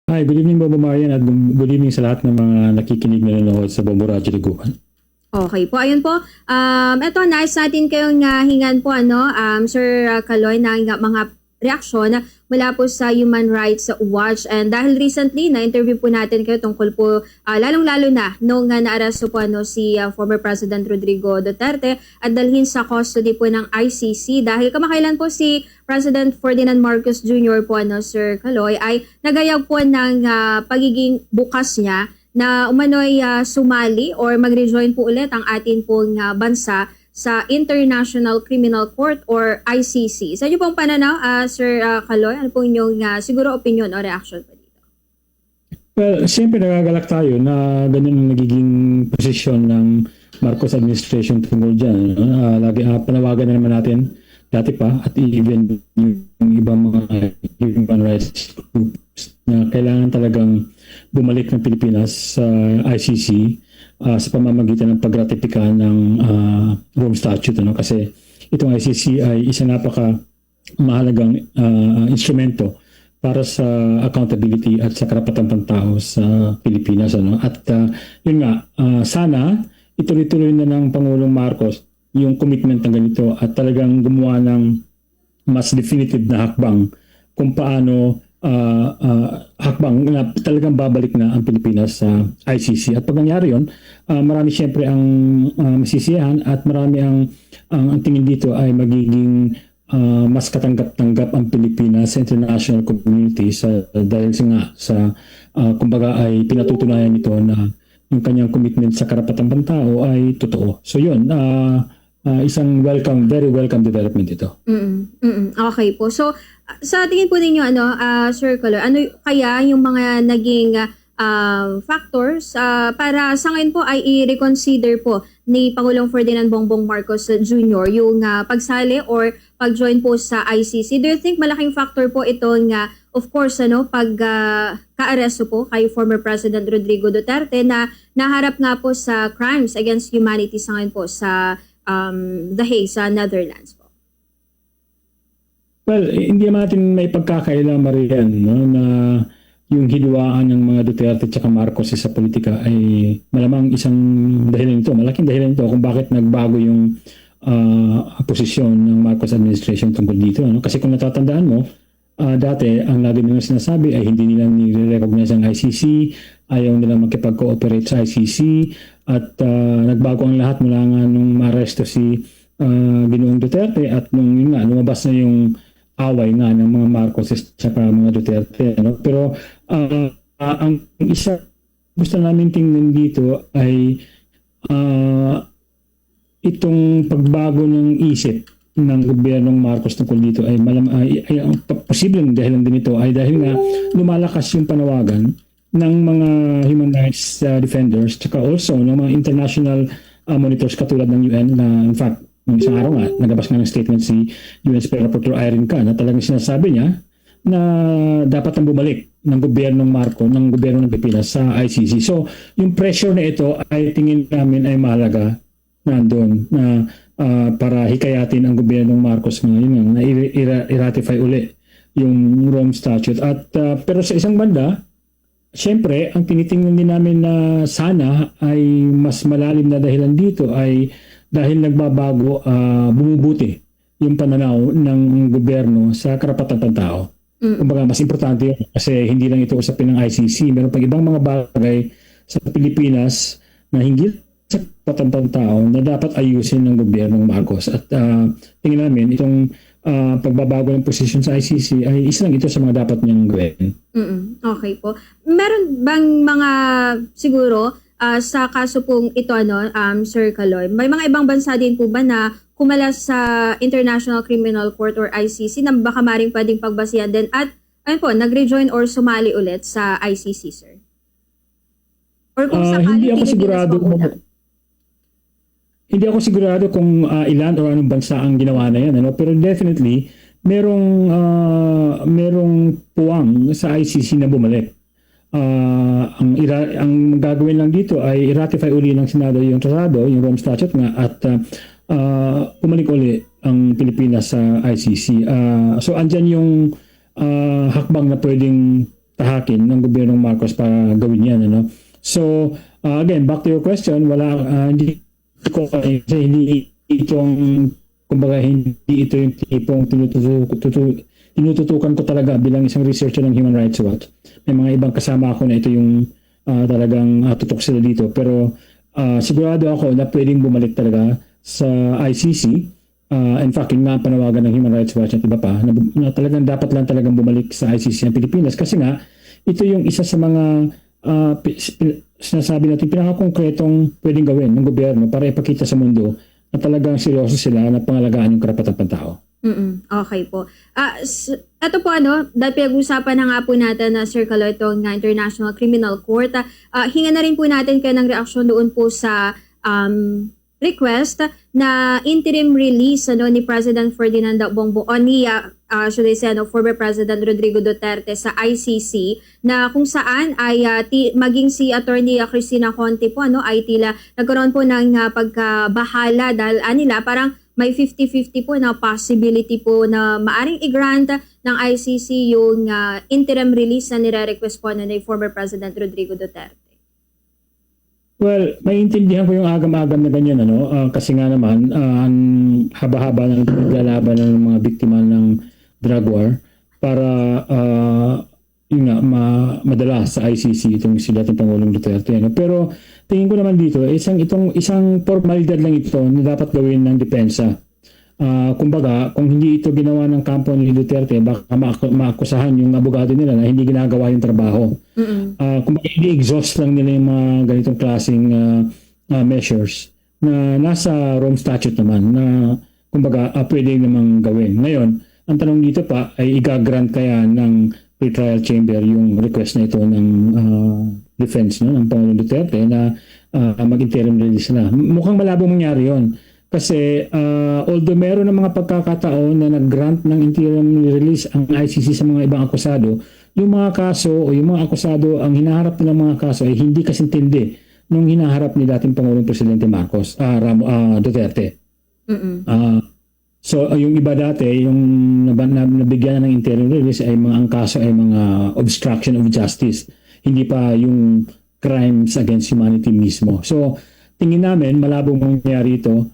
Hi, good evening Bobo Marian at good evening sa lahat ng mga nakikinig na nanonood sa Bombo Radyo Liguan. Okay po, ayun po. Ito, nais natin kayong hingan po, Sir Kaloy, ng mga reaksyon mula po sa Human Rights Watch. And dahil recently, na-interview po natin kayo tungkol po, lalong-lalo na, nung naaresto po si former President Rodrigo Duterte at dalhin sa custody po ng ICC. Dahil kamakailan po si President Ferdinand Marcos Jr. po, Sir Kaloy, ay nagayag po ng pagiging bukas niya na umano'y sumali or mag-rejoin po ulit ang atin pong bansa sa International Criminal Court or ICC. Sa inyo pong pananaw, Sir Kaloy, ano pong inyong siguro opinion o reaction po dito? Well, siyempre nagagalak tayo na ganyan ang nagiging posisyon ng Marcos administration tungkol dyan. Lagi panawagan na naman natin dati pa at even yung ibang mga human rights groups na kailangan talagang bumalik ng Pilipinas sa ICC sa pamamagitan ng pagratifika ng Rome Statute. Kasi itong ICC ay isang napaka mahalagang instrumento para sa accountability at sa karapatang pantao sa Pilipinas. At yun nga, sana ituloy-tuloy na ng Pangulong Marcos yung commitment ng ganito at talagang gumawa ng mas definitive na hakbang kung paano hakbang na talagang babalik na ang Pilipinas sa ICC. At pag nangyari yun, marami siyempre ang masisiyahan at marami ang tingin dito ay magiging mas katanggap-tanggap ang Pilipinas sa international community dahil sa kumbaga ay pinatutunayan nito na yung kanyang commitment sa karapatang pantao ay totoo. So yun, isang very welcome development ito. Okay po. So, sa tingin po ninyo, Sir Kaloy, ano kaya yung mga naging factors para sa ngayon po ay i-reconsider po ni Pangulong Ferdinand Bongbong Marcos Jr. yung pagsali or pag-join po sa ICC? Do you think malaking factor po itong, of course, pag-kaaresto po kay former President Rodrigo Duterte na naharap nga po sa crimes against humanity sa ngayon po sa The Hague sa Netherlands po? Well, hindi naman natin may pagkakaila, Marian, na yung hiluaan ng mga Duterte at Marcos sa politika ay malamang isang dahilan ito, malaking dahilan ito kung bakit nagbago yung posisyon ng Marcos administration tungkol dito. Kasi kung natatandaan mo, dati ang lagi nilang sinasabi ay hindi nila nire-recognize ang ICC, ayaw nila makipag-cooperate sa ICC, at nagbago ang lahat mula nga nung maaresto si Ginoong Duterte at nung lumabas na yung away nga ng mga Marcos at mga Duterte. Pero ang isa gusto namin tingnan dito ay itong pagbago ng isip ng gobyernong Marcos tungkol dito ay posibleng dahilan din ito ay dahil nga lumalakas yung panawagan ng mga human rights defenders tsaka also ng mga international monitors katulad ng UN na in fact ng isang araw nga nagabas nga ng statement si UN Special Rapporteur Irene Khan na talagang sinasabi niya na dapat nang bumalik ng gobyernong ng gobyerno ng Pilipinas sa ICC. So yung pressure na ito ay tingin namin ay mahalaga nandoon na para hikayatin ang gobyernong Marcos ngayon na i-ratify uli yung Rome Statute. At pero sa isang banda, siyempre, ang tinitingnan din namin na sana ay mas malalim na dahilan dito ay dahil nagbabago, bumubuti yung pananaw ng gobyerno sa karapatang pantao. Kumbaga, mas importante yun kasi hindi lang ito usapin ng ICC. Meron pang ibang mga bagay sa Pilipinas na hinggil sa karapatang pantao na dapat ayusin ng gobyernong Marcos. At tingin namin, itong pagbabago ng posisyon sa ICC ay isa lang ito sa mga dapat niyang gawin. Okay po. Meron bang mga siguro sa kaso pong ito, Sir Kaloy, may mga ibang bansa din po ba na kumalas sa International Criminal Court or ICC na baka maring pwedeng pagbasihan din at ayun po, nag-rejoin or sumali ulit sa ICC, sir? Or kung sakali, hindi ako sigurado kung ilan o anong bansa ang ginawa na yan, pero definitely merong puwang sa ICC na bumalik. Ang gagawin lang dito ay i-ratify uli ng Senado yung tratado, yung Rome Statute nga, at bumalik uli ang Pilipinas sa ICC. So andyan yung hakbang na pwedeng tahakin ng gobyernong Marcos para gawin yan. Ano? So, again, back to your question, hindi ko kasi hindi itong kumbaga hindi ito yung tipong tinututukan ko talaga bilang isang researcher ng Human Rights Watch. May mga ibang kasama ako na ito yung talagang tutok sila dito. Pero sigurado ako na pwedeng bumalik talaga sa ICC. In fact, yung nga panawagan ng Human Rights Watch at iba pa, na talagang dapat lang talagang bumalik sa ICC ng Pilipinas. Kasi nga, ito yung isa sa mga sinasabi natin pinaka-konkretong pwedeng gawin ng gobyerno para ipakita sa mundo na talagang seryoso sila na pangalagaan yung karapatan ng tao. Okay po. Ito po dahil pinag-usapan na nga po natin na Sir Kaloy itong International Criminal Court. Hinga na rin po natin kayo ng reaksyon doon po sa request na interim release ni President Ferdinand Bongbong should I say former President Rodrigo Duterte sa ICC, na kung saan ay maging si Attorney Cristina Conte po ay tila nagkaroon po ng pagkabahala dahil nila parang may 50-50 po na possibility po na maaring i-grant ng ICC yung interim release na nire-request po ni former President Rodrigo Duterte. Well, maintindihan ko yung agam-agam na ganyan, kasi nga naman, ang haba-haba ng paglalaban ng mga biktima ng drug war para madala sa ICC itong si dating Pangulong Duterte. Pero tingin ko naman dito, isang formalidad lang ito na dapat gawin ng depensa. Kumbaga, kung hindi ito ginawa ng kampo ni Duterte, baka maakusahan yung abogado nila na hindi ginagawa yung trabaho. Kumbaga, i-exhaust lang nila yung mga ganitong klaseng measures na nasa Rome Statute naman na kumbaga pwede namang gawin. Ngayon, ang tanong dito pa ay i-grant kaya ng pre-trial chamber yung request na ito ng defense ng Pangulong Duterte na mag-interim release na. Mukhang malabong mangyari yon. Kasi although meron ng mga pagkakataon na nag-grant ng interim release ang ICC sa mga ibang akusado, yung mga kaso o yung mga akusado, ang hinaharap nilang mga kaso ay hindi kasintindi nung hinaharap ni dating Pangulong Presidente Marcos, Duterte. So yung iba dati, yung nabigyan na ng interim release ay ang kaso ay mga obstruction of justice, hindi pa yung crimes against humanity mismo. So tingin namin malabong mangyari ito.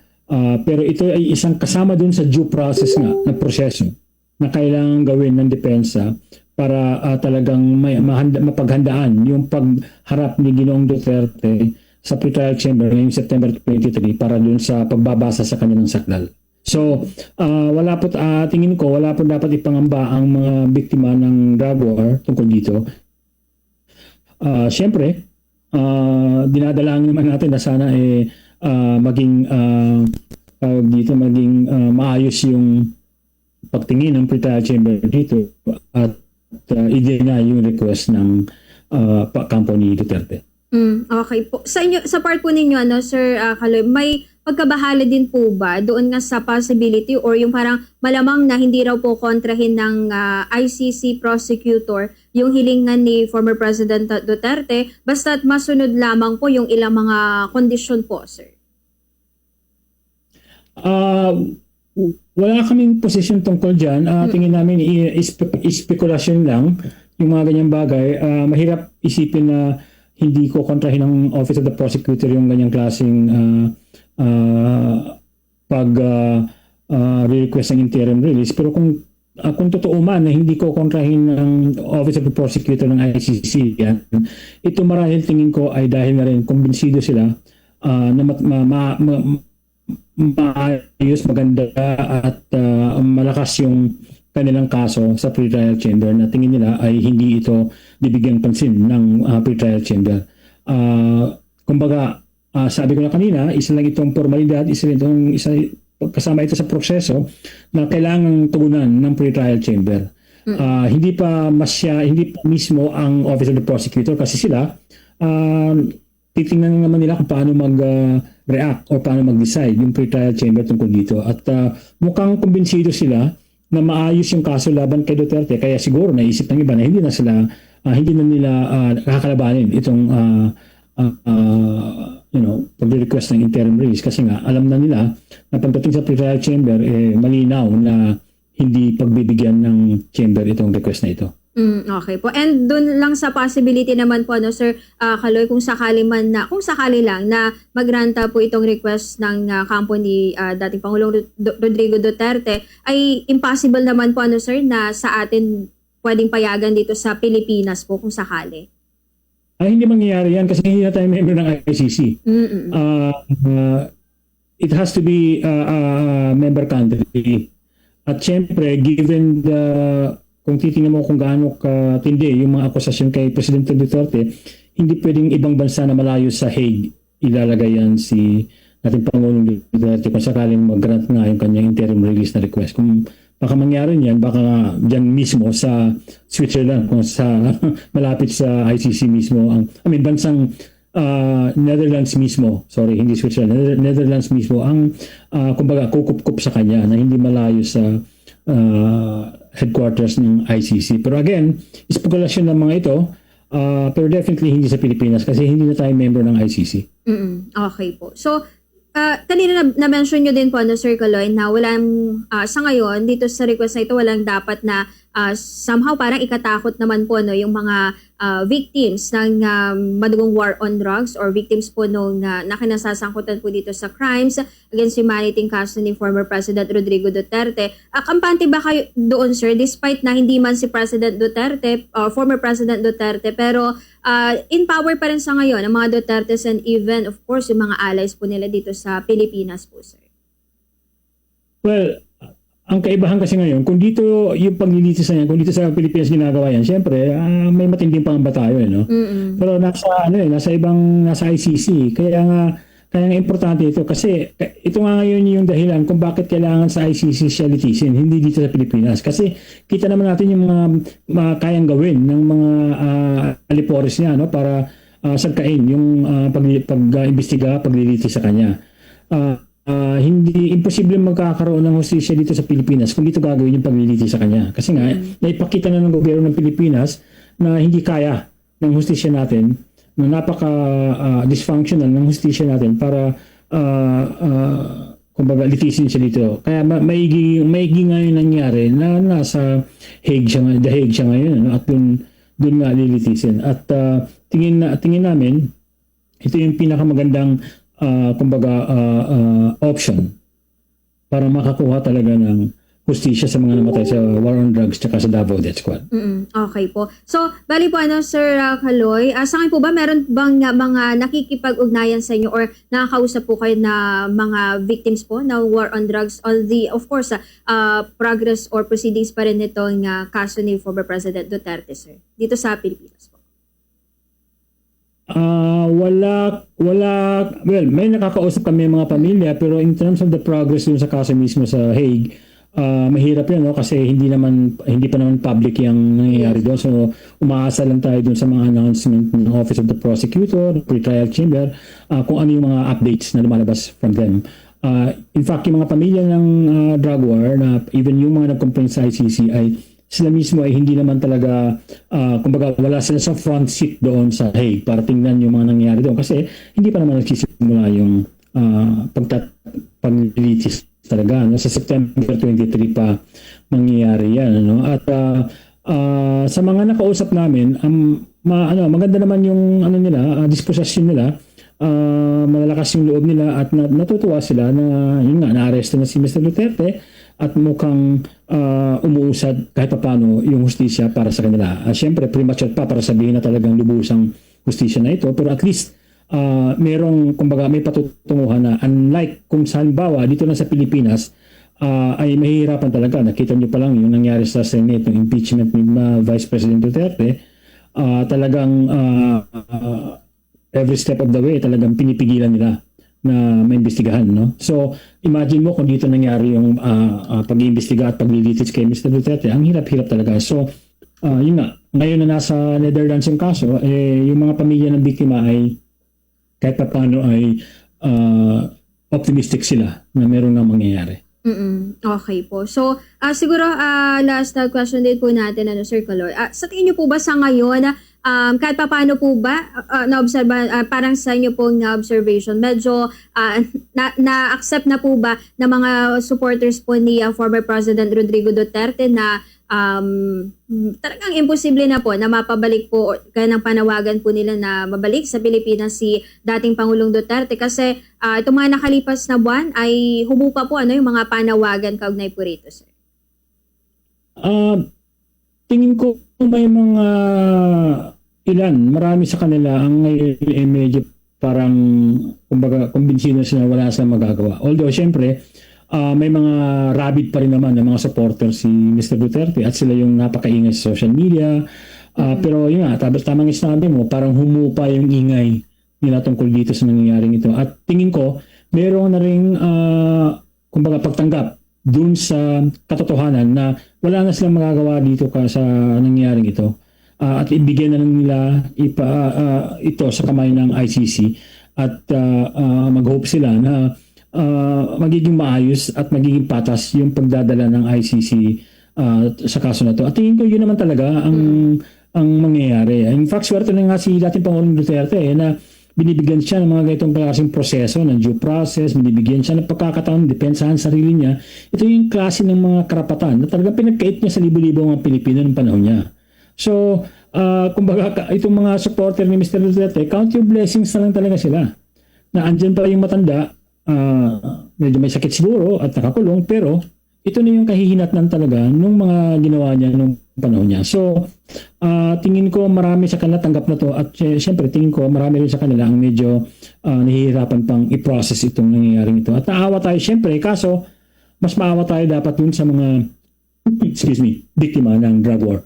Pero ito ay isang kasama dun sa due process na proseso na kailangan gawin ng depensa para talagang mapaghandaan yung pagharap ni Ginoong Duterte sa pre-trial chamber ngayong September 23 para dun sa pagbabasa sa kanilang sakdal. So, tingin ko, wala po dapat ipangamba ang mga biktima ng drug war tungkol dito. Siyempre, dinadalangin naman natin na sana maging maayos yung pagtingin ng pre-trial chamber dito at i-deny yung request ng kampo ni Duterte. Okay po. Sa part po ninyo, Sir Kaloy, may pagkabahala din po ba doon nga sa possibility or yung parang malamang na hindi raw po kontrahin ng ICC prosecutor yung hilingan ni former President Duterte basta't masunod lamang po yung ilang mga kondisyon po, sir? Wala kaming posisyon tungkol dyan. Tingin namin spekulasyon lang yung mga ganyang bagay. Mahirap isipin na hindi ko kontrahin ng Office of the Prosecutor yung ganyang klaseng request ng interim release. Pero kung totoo man na hindi ko kontrahin ng Office of the Prosecutor ng ICC yan, ito marahil tingin ko ay dahil na rin kumbinsido sila na maayos, maganda at malakas yung kanilang kaso sa pre-trial chamber na tingin nila ay hindi ito bibigyan pansin ng pre-trial chamber. Kumbaga, sabi ko na kanina, isa lang itong formalidad, kasama ito sa proseso na kailangang tugunan ng pre-trial chamber. Hindi pa mismo ang Office of the Prosecutor kasi sila titingnan naman nila kung paano mag-react o paano mag-decide yung pre-trial chamber tungkol dito. At mukhang kumbinsido sila na maayos yung kaso laban kay Duterte, kaya siguro naisip ng iba na hindi na nila kakalabanin itong pag-request ng interim release kasi nga alam na nila na pagdating sa pre-trial chamber malinaw na hindi pagbibigyan ng chamber itong request na ito. Okay po. And doon lang sa possibility naman po, Sir Kaloy, kung sakali lang na magranta po itong request ng kampo ni dating Pangulong Rodrigo Duterte, ay impossible naman po, Sir, na sa atin pwedeng payagan dito sa Pilipinas po kung sakali. Ay, hindi mangyayari yan kasi hindi na tayo member ng ICC. It has to be a member country. At syempre, given kung titingnan mo kung gaano katindi yung mga akusasyon kay Presidente Duterte, hindi pwedeng ibang bansa na malayo sa Hague ilalagay yan si nating Pangulong Duterte kung sakaling mag-grant nga yung kanyang interim release na request. Kung baka mangyari niyan, baka dyan mismo sa Switzerland, kung sa malapit sa ICC mismo, bansang Netherlands mismo, sorry, hindi Switzerland, Netherlands mismo ang kumbaga kukup-kup sa kanya na hindi malayo sa headquarters ng ICC. Pero again, spekulasyon ng mga ito, pero definitely hindi sa Pilipinas kasi hindi na tayo member ng ICC. Okay po. So, kanina na-mention nyo din po, Sir Kaloy, na walang, sa ngayon, dito sa request na ito, walang dapat na somehow parang ikatakot naman po yung mga victims ng madugong war on drugs or victims po nung nakinasasangkutan po dito sa crimes against humanity ng kaso ni former President Rodrigo Duterte. Kampante ba kayo doon, sir, despite na hindi man si President Duterte or former President Duterte, pero in power pa rin sa ngayon ang mga Dutertes and even, of course, yung mga allies po nila dito sa Pilipinas po, sir? Well, ang kaibahan kasi ngayon, kung dito yung paglilitis na yan, kung dito sa Pilipinas ginagawa yan, syempre, may matinding pangamba tayo, no? Pero nasa ICC. Kaya nga importante ito kasi ito nga ngayon yung dahilan kung bakit kailangan sa ICC siya litisin, hindi dito sa Pilipinas. Kasi kita naman natin yung mga kayang gawin ng mga alipores niya, no? Para sagkain yung pag-imbestiga, paglilitis sa kanya. Hindi imposible magkakaroon ng hustisya dito sa Pilipinas kung dito gagawin yung paglilitis sa kanya. Kasi nga, naipakita na ng gobyerno ng Pilipinas na hindi kaya ng hustisya natin, na napaka-dysfunctional ng hustisya natin para kumbaga litisin siya dito. Kaya maigi ngayon nangyari na nasa The Hague siya ngayon, no? At dun nga lilitisin. At tingin namin, ito yung pinakamagandang option para makakuha talaga ng hustisya sa mga namatay sa war on drugs tsaka sa Davao Death Squad. Okay po. So, bali po Sir Kaloy, sa akin po ba meron bang mga nakikipag-ugnayan sa inyo or nakakausap po kayo na mga victims po na war on drugs, of course, progress or proceedings pa rin itong kaso ni former President Duterte, sir, dito sa Pilipinas po? Well, may nakakausap kami mga pamilya, pero in terms of the progress dun sa kaso mismo sa Hague, mahirap yan, no? Kasi hindi pa naman public yung nangyayari doon. So, umaasa lang tayo doon sa mga announcement ng Office of the Prosecutor, Pre-Trial Chamber, kung ano yung mga updates na lumalabas from them. In fact, yung mga pamilya ng drug war, na even yung mga nag-complain sa ICC, ay sila mismo ay hindi naman talaga, kumbaga wala sila sa front seat doon sa Hague para tingnan yung mga nangyayari doon. Kasi hindi pa naman nagsisimula yung paglilitis talaga, no? Sa September 23 pa mangyayari yan, no? At sa mga nakausap namin, maganda naman yung disposisyon nila, malalakas yung loob nila at natutuwa sila na yun nga, na-aresto na si Mr. Duterte at mukhang umuusad kahit paano yung hustisya para sa kanila. Siyempre, premature pa para sabihin na talagang lubusang hustisya na ito, pero at least merong, kumbaga, may patutunguhan na unlike kung sa halimbawa dito na sa Pilipinas ay mahihirapan talaga. Nakita nyo pa lang yung nangyari sa Senate, yung impeachment ni Vice President Duterte, talagang every step of the way talagang pinipigilan nila na maimbestigahan, no? So, imagine mo kung dito nangyari yung pag-iimbestiga at paglilitis kay Mr. Duterte, ang hirap-hirap talaga. So, yun nga, ngayon na nasa Netherlands yung kaso, yung mga pamilya ng biktima ay kahit pa paano ay optimistic sila na meron na mangyayari. Okay po. So, siguro last question din po natin, Sir Kaloy. Sa tingin niyo po ba sa ngayon, kahit pa paano po ba, parang sa inyo pong observation, medyo na-accept na po ba ng mga supporters po ni former President Rodrigo Duterte na talagang imposible na po na mapabalik po kaya ng panawagan po nila na mabalik sa Pilipinas si dating Pangulong Duterte kasi itong mga nakalipas na buwan ay humupa po yung mga panawagan kaugnay po rito, sir. Tingin ko may mga marami sa kanila ang ngayon medyo parang kumbaga kumbinsido sila wala sa magagawa. Although syempre may mga rabid pa rin naman ng mga supporter si Mr. Duterte at sila yung napakaingay sa social media. Pero yun nga, tamang sinabi mo, parang humupa yung ingay nila tungkol dito sa nangyayaring ito. At tingin ko, meron na rin kumbaga pagtanggap dun sa katotohanan na wala na silang magagawa dito sa nangyayaring ito. At ibigyan na lang nila ito sa kamay ng ICC at mag-hope sila na magiging maayos at magiging patas yung pagdadala ng ICC sa kaso na to. At tingin ko yun naman talaga ang mangyayari. In fact, swerte na nga si dating Pangulong Duterte na binibigyan siya ng mga ganitong klaseng proseso ng due process, binibigyan siya ng pagkakataon, depensahan sarili niya. Ito yung klase ng mga karapatan na talagang pinagkait niya sa libo-libo mga Pilipino ng panahon niya. So, kumbaga, itong mga supporter ni Mr. Duterte, count your blessings na lang talaga sila. Na andyan pa yung matanda, medyo may sakit siguro at nakakulong, pero ito na yung kahihinatnan talaga nung mga ginawa niya nung panahon niya. So, tingin ko marami sa kanila tanggap na to at syempre tingin ko marami rin sa kanila ang medyo nahihirapan pang i-process itong nangyayaring ito. At naawa tayo syempre, kaso mas maawa tayo dapat dun sa mga biktima ng drug war.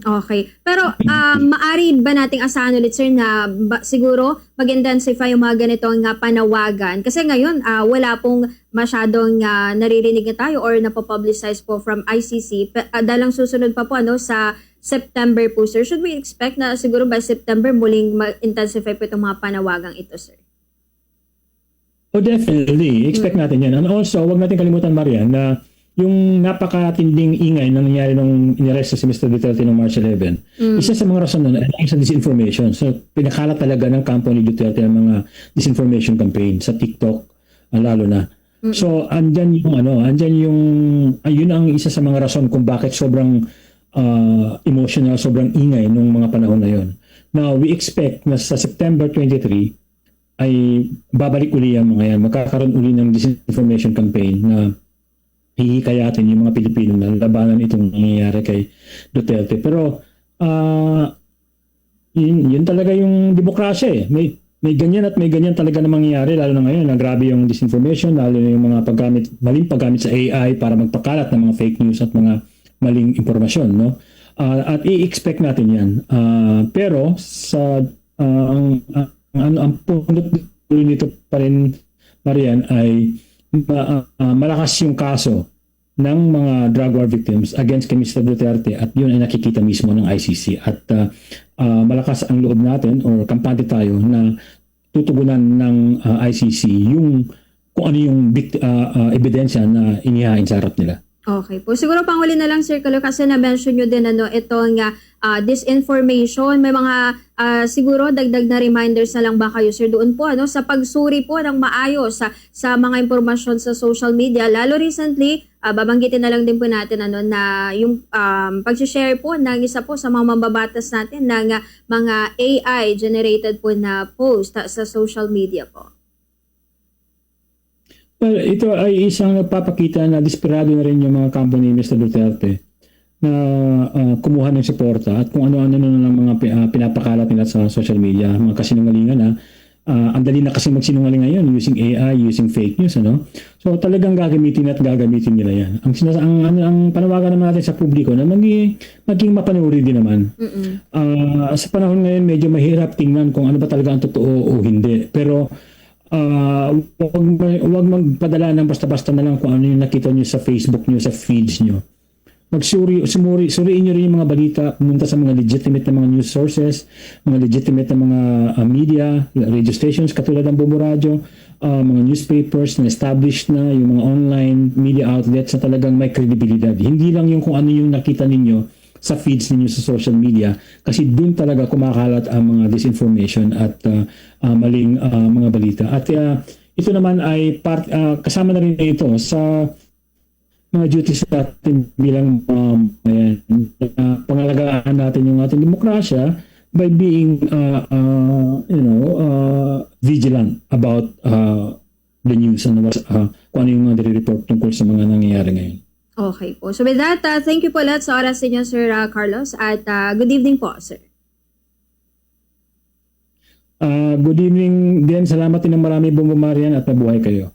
Okay. Pero maari ba nating asahan ulit, sir, na siguro mag-intensify yung mga ganitong panawagan? Kasi ngayon, wala pong masyadong naririnig na tayo or napopublicize po from ICC. Dalang susunod pa po sa September po, sir. Should we expect na siguro by September muling mag-intensify po itong mga panawagang ito, sir? Oh, definitely. Expect natin yan. And also, wag natin kalimutan, Marian, na yung napakatinding ingay na nangyari nung inaresta si Mr. Duterte noong March 11, isa sa mga rason nun ay sa disinformation. So, pinakalat talaga ng kampo ni Duterte ang mga disinformation campaign sa TikTok, lalo na. So, andyan yun ang isa sa mga rason kung bakit sobrang emotional, sobrang ingay nung mga panahon na yun. Now, we expect na sa September 23 ay babalik uli ang mga yan. Magkakaroon uli ng disinformation campaign na hihikayatin yung mga Pilipino na labanan itong nangyayari kay Duterte. Pero yun talaga yung demokrasya eh. May ganyan at may ganyan talaga na mangyayari, lalo na ngayon na grabe yung disinformation, lalo na yung mga maling paggamit sa AI para magpakalat ng mga fake news at mga maling impormasyon, no? At i-expect natin yan. Pero sa ang punot nito pa rin, Marian, ay malakas yung kaso ng mga drug war victims against kay Mr. Duterte at yun ay nakikita mismo ng ICC at malakas ang loob natin or kampante tayo na tutugunan ng ICC yung kung ano yung ebidensya na inihain sa harap nila. Okay po. Siguro panghuli na lang, Sir Kaloy, kasi na-mention nyo din itong disinformation. May mga siguro dagdag na reminders na lang ba kayo, Sir, doon po sa pagsuri po ng maayos sa mga impormasyon sa social media. Lalo recently, babanggitin na lang din po natin na yung pag-share po ng isa po sa mga mambabatas natin ng mga AI-generated po na post sa social media po. Well, ito ay isang nagpapakita na desperado na rin yung mga kampo ni Mr. Duterte na kumuha ng suporta at kung ano-ano na ng mga pinapakalat nila sa social media, mga kasinungalingan na ang dali na kasi magsinungaling ngayon using AI, using fake news, ano? So talagang gagamitin nila yan. Ang panawagan naman natin sa publiko na maging mapanuri din naman. Sa panahon ngayon medyo mahirap tingnan kung ano ba talaga ang totoo o hindi. Pero wag magpadala ng basta-basta na lang kung ano yung nakita nyo sa Facebook nyo, sa feeds nyo. Suriin nyo rin yung mga balita, pumunta sa mga legitimate na mga news sources, mga legitimate na mga media, radio stations, katulad ng Bombo Radio, mga newspapers na established na, yung mga online media outlets na talagang may kredibilidad. Hindi lang yung kung ano yung nakita ninyo sa feeds ninyo sa social media kasi doon talaga kumakalat ang mga disinformation at maling mga balita. At ito naman ay kasama na rin ito sa mga duties natin bilang ayan, pangalagaan natin yung ating demokrasya by being vigilant about the news and kung ano yung mga nire-report tungkol sa mga nangyayari ngayon. Okay po. So with that, thank you po lahat sa oras ninyo, Sir Carlos, at good evening po, sir. Good evening din. Salamat din ng marami, Bongbong Marian, at mabuhay kayo.